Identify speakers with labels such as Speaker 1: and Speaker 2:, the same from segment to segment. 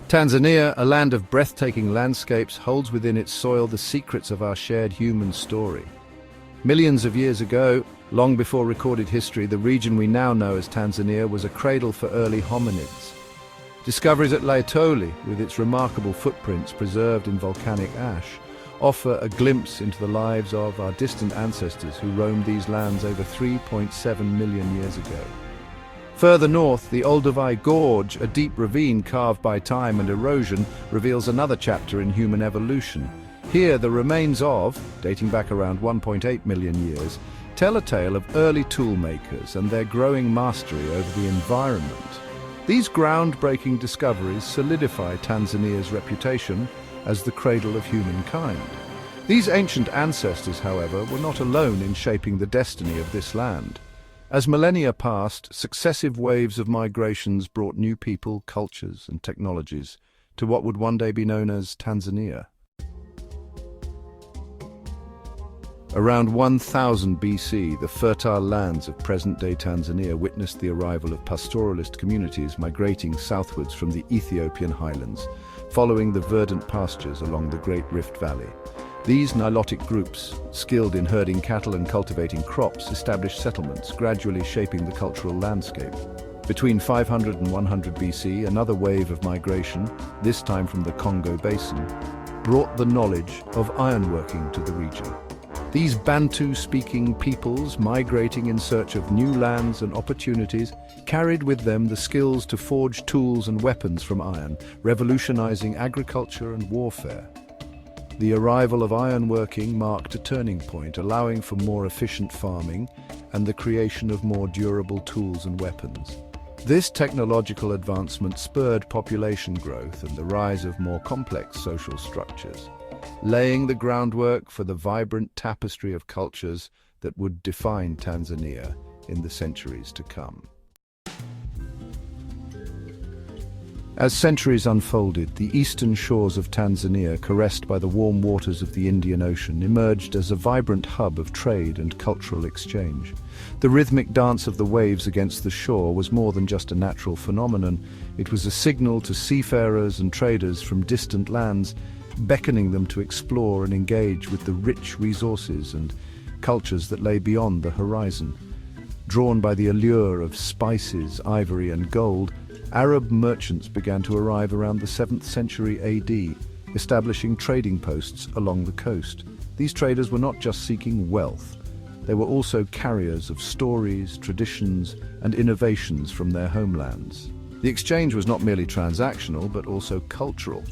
Speaker 1: Tanzania, a land of breathtaking landscapes, holds within its soil the secrets of our shared human story. Millions of years ago, long before recorded history, the region we now know as Tanzania was a cradle for early hominids. Discoveries at Loli, with its remarkable footprints preserved in volcanic ash, offer a glimpse into the lives of our distant ancestors who roamed these lands over 3.7 million years ago. Further north, the Alivi Gorge, a deep ravine carved by time and erosion, reveals another chapter in human evolution. Here, the remains of, dating back around 1.8 million years, tell a tale of early tool makers and their growing mastery over the environment. These groundbreaking discoveries solidify Tanzania's reputation as the cradle of humankind. These ancient ancestors, however, were not alone in shaping the destiny of this land. As millennia passed, successive waves of migrations brought new people, cultures, and technologies to what would one day be known as Tanzania. Around 1000 BC, the fertile lands of present-day Tanzania witnessed the arrival of pastoralist communities migrating southwards from the Ethiopian highlands, following the verdant pastures along the Great Rift Valley. These Nilotic groups, skilled in herding cattle and cultivating crops, established settlements, gradually shaping the cultural landscape. Between 500 and 100 BC, another wave of migration, this time from the Congo Basin, brought the knowledge of ironworking to the region. These Bantu-speaking peoples, migrating in search of new lands and opportunities, carried with them the skills to forge tools and weapons from iron, revolutionizing agriculture and warfare. The arrival of ironworking marked a turning point, allowing for more efficient farming and the creation of more durable tools and weapons. This technological advancement spurred population growth and the rise of more complex social structures, laying the groundwork for the vibrant tapestry of cultures that would define Tanzania in the centuries to come. As centuries unfolded, the eastern shores of Tanzania, caressed by the warm waters of the Indian Ocean, emerged as a vibrant hub of trade and cultural exchange. The rhythmic dance of the waves against the shore was more than just a natural phenomenon. It was a signal to seafarers and traders from distant lands, beckoning them to explore and engage with the rich resources and cultures that lay beyond the horizon. Drawn by the allure of spices, ivory, and gold, Arab merchants began to arrive around the 7th century AD, establishing trading posts along the coast. These traders were not just seeking wealth, they were also carriers of stories, traditions, and innovations from their homelands. The exchange was not merely transactional, but also cultural,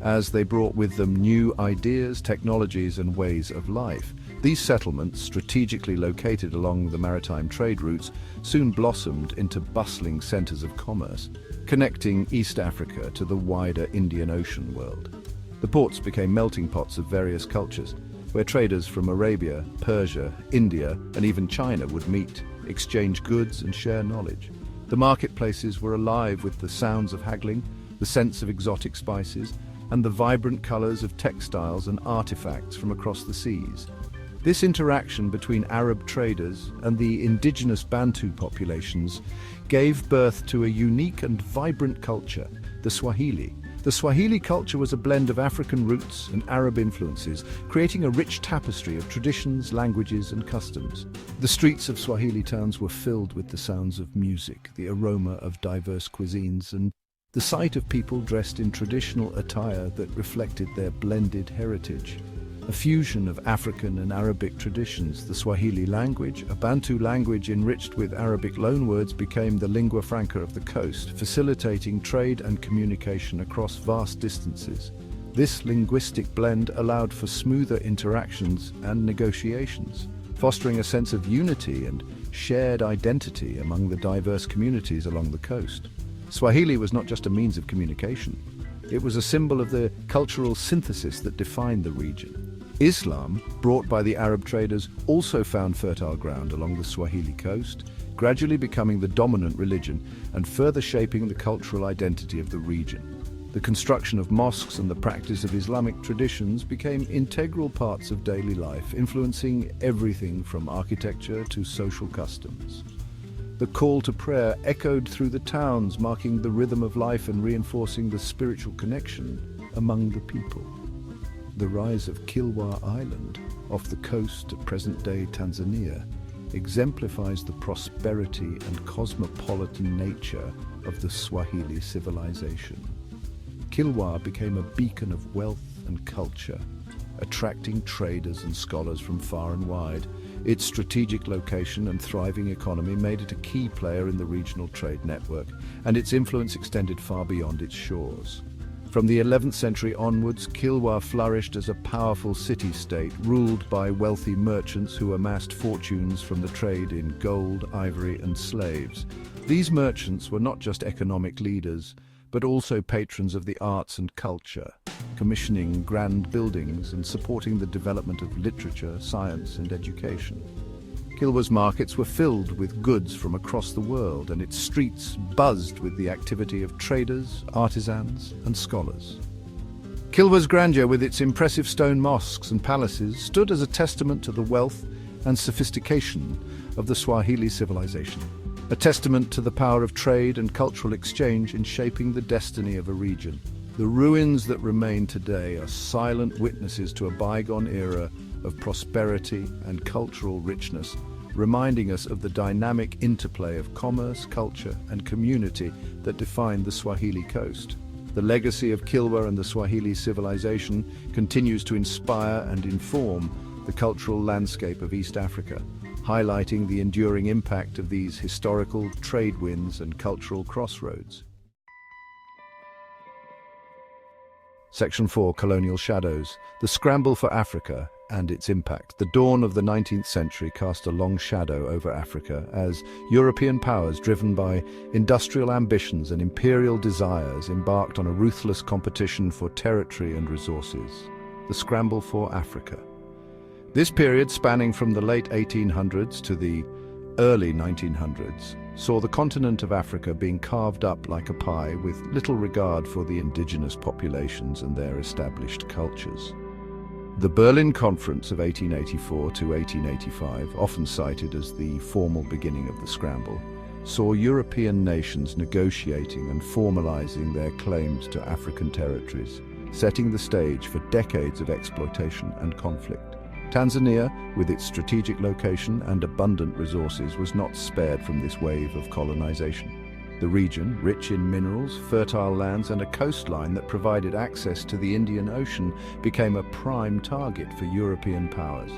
Speaker 1: as they brought with them new ideas, technologies, and ways of life. These settlements, strategically located along the maritime trade routes, soon blossomed into bustling centers of commerce, connecting East Africa to the wider Indian Ocean world. The ports became melting pots of various cultures, where traders from Arabia, Persia, India, and even China would meet, exchange goods, and share knowledge. The marketplaces were alive with the sounds of haggling, the scents of exotic spices, and the vibrant colors of textiles and artifacts from across the seas. This interaction between Arab traders and the indigenous Bantu populations gave birth to a unique and vibrant culture, the Swahili. The Swahili culture was a blend of African roots and Arab influences, creating a rich tapestry of traditions, languages, and customs. The streets of Swahili towns were filled with the sounds of music, the aroma of diverse cuisines, and the sight of people dressed in traditional attire that reflected their blended heritage. A fusion of African and Arabic traditions, the Swahili language, a Bantu language enriched with Arabic loanwords, became the lingua franca of the coast, facilitating trade and communication across vast distances. This linguistic blend allowed for smoother interactions and negotiations, fostering a sense of unity and shared identity among the diverse communities along the coast. Swahili was not just a means of communication. It was a symbol of the cultural synthesis that defined the region. Islam, brought by the Arab traders, also found fertile ground along the Swahili coast, gradually becoming the dominant religion and further shaping the cultural identity of the region. The construction of mosques and the practice of Islamic traditions became integral parts of daily life, influencing everything from architecture to social customs. The call to prayer echoed through the towns, marking the rhythm of life and reinforcing the spiritual connection among the people. The rise of Kilwa Island, off the coast of present-day Tanzania, exemplifies the prosperity and cosmopolitan nature of the Swahili civilization. Kilwa became a beacon of wealth and culture, attracting traders and scholars from far and wide. Its strategic location and thriving economy made it a key player in the regional trade network, and its influence extended far beyond its shores. From the 11th century onwards, Kilwa flourished as a powerful city-state ruled by wealthy merchants who amassed fortunes from the trade in gold, ivory, and slaves. These merchants were not just economic leaders, but also patrons of the arts and culture, commissioning grand buildings and supporting the development of literature, science, and education. Kilwa's markets were filled with goods from across the world, and its streets buzzed with the activity of traders, artisans, and scholars. Kilwa's grandeur, with its impressive stone mosques and palaces, stood as a testament to the wealth and sophistication of the Swahili civilization, a testament to the power of trade and cultural exchange in shaping the destiny of a region. The ruins that remain today are silent witnesses to a bygone era of prosperity and cultural richness, reminding us of the dynamic interplay of commerce, culture, and community that defined the Swahili coast. The legacy of Kilwa and the Swahili civilization continues to inspire and inform the cultural landscape of East Africa, highlighting the enduring impact of these historical trade winds and cultural crossroads. Section 4. Colonial Shadows. The scramble for Africa and its impact. The dawn of the 19th century cast a long shadow over Africa as European powers, driven by industrial ambitions and imperial desires, embarked on a ruthless competition for territory and resources. The scramble for Africa. This period, spanning from the late 1800s to the early 1900s, saw the continent of Africa being carved up like a pie with little regard for the indigenous populations and their established cultures. The Berlin Conference of 1884 to 1885, often cited as the formal beginning of the scramble, saw European nations negotiating and formalizing their claims to African territories, setting the stage for decades of exploitation and conflict. Tanzania, with its strategic location and abundant resources, was not spared from this wave of colonization. The region, rich in minerals, fertile lands, and a coastline that provided access to the Indian Ocean, became a prime target for European powers.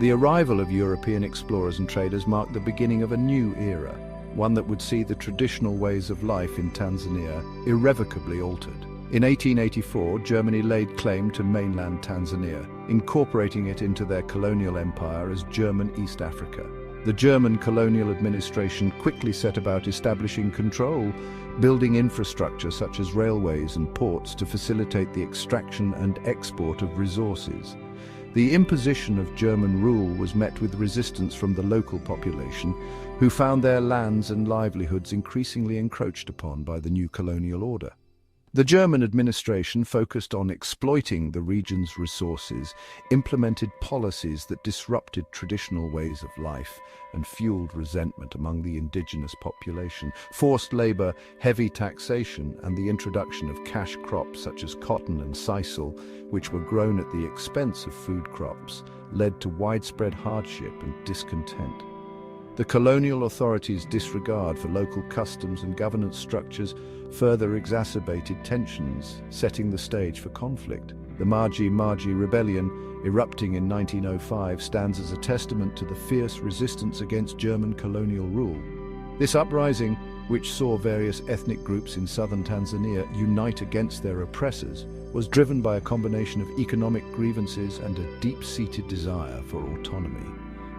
Speaker 1: The arrival of European explorers and traders marked the beginning of a new era, one that would see the traditional ways of life in Tanzania irrevocably altered. In 1884, Germany laid claim to mainland Tanzania, incorporating it into their colonial empire as German East Africa. The German colonial administration quickly set about establishing control, building infrastructure such as railways and ports to facilitate the extraction and export of resources. The imposition of German rule was met with resistance from the local population, who found their lands and livelihoods increasingly encroached upon by the new colonial order. The German administration focused on exploiting the region's resources, implemented policies that disrupted traditional ways of life and fueled resentment among the indigenous population. Forced labor, heavy taxation, and the introduction of cash crops such as cotton and sisal, which were grown at the expense of food crops, led to widespread hardship and discontent. The colonial authorities' disregard for local customs and governance structures further exacerbated tensions, setting the stage for conflict. The Maji Maji Rebellion, erupting in 1905, stands as a testament to the fierce resistance against German colonial rule. This uprising, which saw various ethnic groups in southern Tanzania unite against their oppressors, was driven by a combination of economic grievances and a deep-seated desire for autonomy.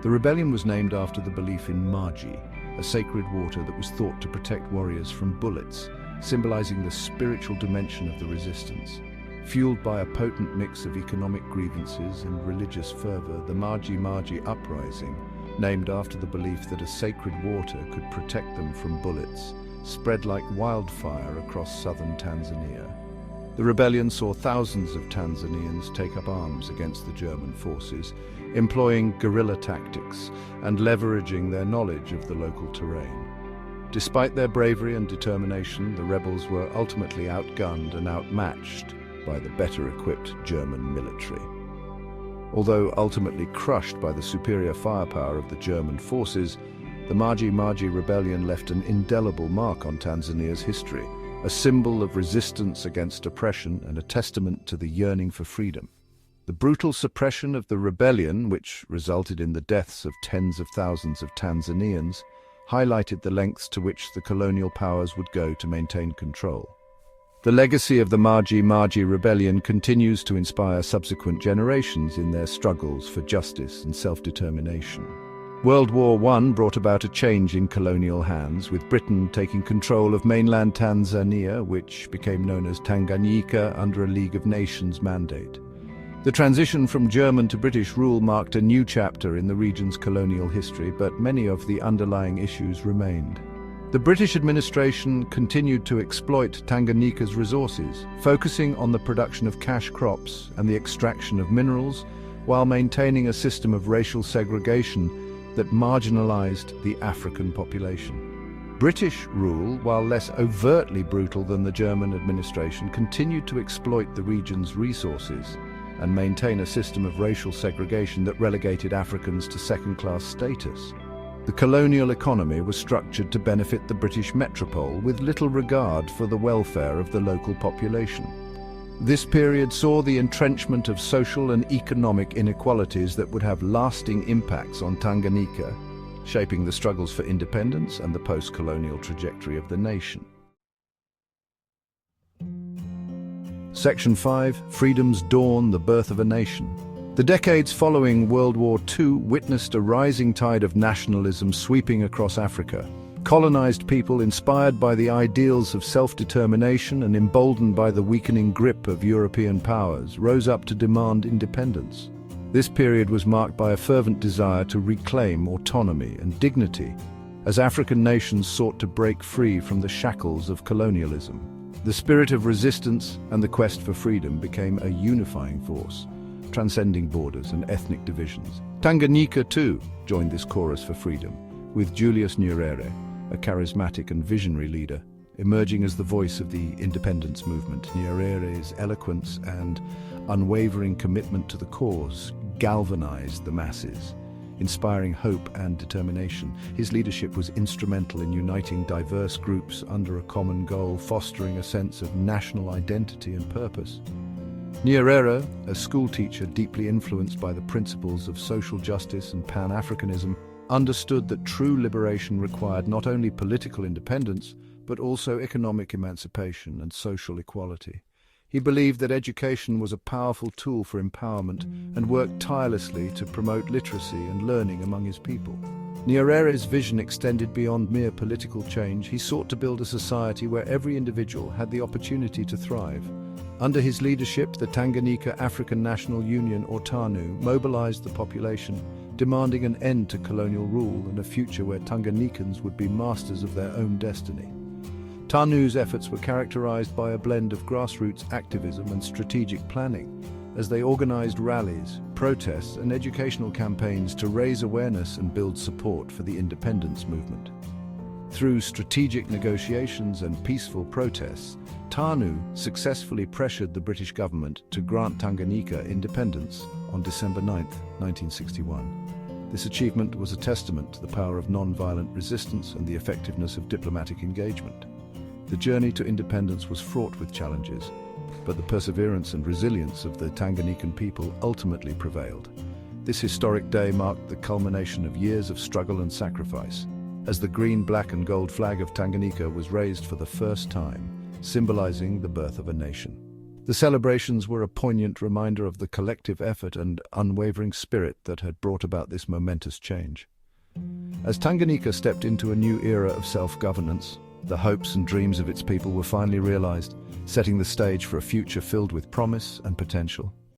Speaker 1: The rebellion was named after the belief in Maji, a sacred water that was thought to protect warriors from bullets, symbolizing the spiritual dimension of the resistance. Fueled by a potent mix of economic grievances and religious fervor, the Maji Maji uprising, named after the belief that a sacred water could protect them from bullets, spread like wildfire across southern Tanzania. The rebellion saw thousands of Tanzanians take up arms against the German forces, employing guerrilla tactics and leveraging their knowledge of the local terrain. Despite their bravery and determination, the rebels were ultimately outgunned and outmatched by the better-equipped German military. Although ultimately crushed by the superior firepower of the German forces, the Maji Maji Rebellion left an indelible mark on Tanzania's history, a symbol of resistance against oppression and a testament to the yearning for freedom. The brutal suppression of the rebellion, which resulted in the deaths of tens of thousands of Tanzanians, highlighted the lengths to which the colonial powers would go to maintain control. The legacy of the Maji Maji Rebellion continues to inspire subsequent generations in their struggles for justice and self-determination. World War I brought about a change in colonial hands, with Britain taking control of mainland Tanzania, which became known as Tanganyika under a League of Nations mandate. The transition from German to British rule marked a new chapter in the region's colonial history, but many of the underlying issues remained. The British administration continued to exploit Tanganyika's resources, focusing on the production of cash crops and the extraction of minerals, while maintaining a system of racial segregation that marginalized the African population. British rule, while less overtly brutal than the German administration, continued to exploit the region's resources and maintain a system of racial segregation that relegated Africans to second-class status. The colonial economy was structured to benefit the British metropole with little regard for the welfare of the local population. This period saw the entrenchment of social and economic inequalities that would have lasting impacts on Tanganyika, shaping the struggles for independence and the post-colonial trajectory of the nation. Section 5. Freedom's Dawn, the Birth of a Nation. The decades following World War II witnessed a rising tide of nationalism sweeping across Africa. Colonized people, inspired by the ideals of self-determination and emboldened by the weakening grip of European powers, rose up to demand independence. This period was marked by a fervent desire to reclaim autonomy and dignity, as African nations sought to break free from the shackles of colonialism. The spirit of resistance and the quest for freedom became a unifying force, transcending borders and ethnic divisions. Tanganyika, too, joined this chorus for freedom, with Julius Nyerere, a charismatic and visionary leader, emerging as the voice of the independence movement. Nyerere's eloquence and unwavering commitment to the cause galvanized the masses, inspiring hope and determination. His leadership was instrumental in uniting diverse groups under a common goal, fostering a sense of national identity and purpose. Nyerere, a schoolteacher deeply influenced by the principles of social justice and Pan-Africanism, understood that true liberation required not only political independence, but also economic emancipation and social equality. He believed that education was a powerful tool for empowerment and worked tirelessly to promote literacy and learning among his people. Nyerere's vision extended beyond mere political change. He sought to build a society where every individual had the opportunity to thrive. Under his leadership, the Tanganyika African National Union, or TANU, mobilized the population, demanding an end to colonial rule and a future where Tanganyikans would be masters of their own destiny. TANU's efforts were characterized by a blend of grassroots activism and strategic planning, as they organized rallies, protests, and educational campaigns to raise awareness and build support for the independence movement. Through strategic negotiations and peaceful protests, TANU successfully pressured the British government to grant Tanganyika independence on December 9, 1961. This achievement was a testament to the power of non-violent resistance and the effectiveness of diplomatic engagement. The journey to independence was fraught with challenges, but the perseverance and resilience of the Tanganyikan people ultimately prevailed. This historic day marked the culmination of years of struggle and sacrifice, as the green, black, and gold flag of Tanganyika was raised for the first time, symbolizing the birth of a nation. The celebrations were a poignant reminder of the collective effort and unwavering spirit that had brought about this momentous change. As Tanganyika stepped into a new era of self-governance, the hopes and dreams of its people were finally realized, setting the stage for a future filled with promise and potential.